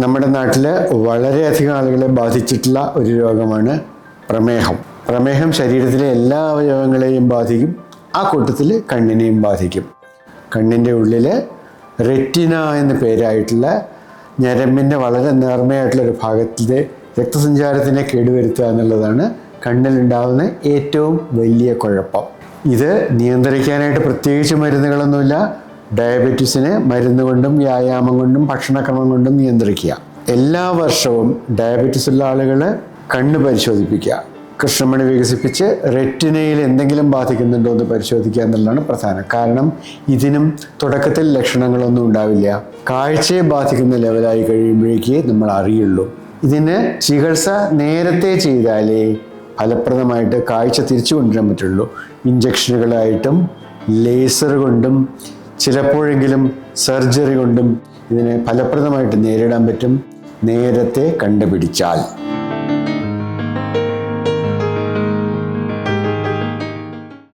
നമ്മുടെ നാട്ടിൽ വളരെയധികം ആളുകളെ ബാധിച്ചിട്ടുള്ള ഒരു രോഗമാണ് പ്രമേഹം. പ്രമേഹം ശരീരത്തിലെ എല്ലാ അവയവങ്ങളെയും ബാധിക്കും. ആ കൂട്ടത്തിൽ കണ്ണിനെയും ബാധിക്കും. കണ്ണിൻ്റെ ഉള്ളിൽ റെറ്റിന എന്ന പേരായിട്ടുള്ള ഞരമ്പിൻ്റെ വളരെ നേർമയായിട്ടുള്ളൊരു ഭാഗത്തിലെ രക്തസഞ്ചാരത്തിനെ കേടുവരുത്തുക എന്നുള്ളതാണ് കണ്ണിലുണ്ടാകുന്ന ഏറ്റവും വലിയ കുഴപ്പം. ഇത് നിയന്ത്രിക്കാനായിട്ട് പ്രത്യേകിച്ച് മരുന്നുകളൊന്നുമില്ല. ഡയബറ്റീസിന് മരുന്ന് കൊണ്ടും വ്യായാമം കൊണ്ടും ഭക്ഷണക്രമം കൊണ്ടും നിയന്ത്രിക്കുക. എല്ലാ വർഷവും ഡയബറ്റീസ് ഉള്ള ആളുകൾ കണ്ണ് പരിശോധിപ്പിക്കുക. കൃഷ്ണമണി വികസിപ്പിച്ച് റെറ്റിനയിൽ എന്തെങ്കിലും ബാധിക്കുന്നുണ്ടോ എന്ന് പരിശോധിക്കുക എന്നുള്ളതാണ് പ്രധാനം. കാരണം ഇതിനും തുടക്കത്തിൽ ലക്ഷണങ്ങളൊന്നും ഉണ്ടാവില്ല. കാഴ്ചയെ ബാധിക്കുന്ന ലെവലായി കഴിയുമ്പോഴേക്ക് നമ്മൾ അറിയുള്ളൂ. ഇതിന് ചികിത്സ നേരത്തെ ചെയ്താലേ ഫലപ്രദമായിട്ട് കാഴ്ച തിരിച്ചു കൊണ്ടുവരാൻ പറ്റുള്ളൂ. ഇഞ്ചക്ഷനുകളായിട്ടും ലേസർ കൊണ്ടും ചിലപ്പോഴെങ്കിലും സർജറി കൊണ്ടും ഇതിനെ ഫലപ്രദമായിട്ട് നേരിടാൻ പറ്റും, നേരത്തെ കണ്ടുപിടിച്ചാൽ.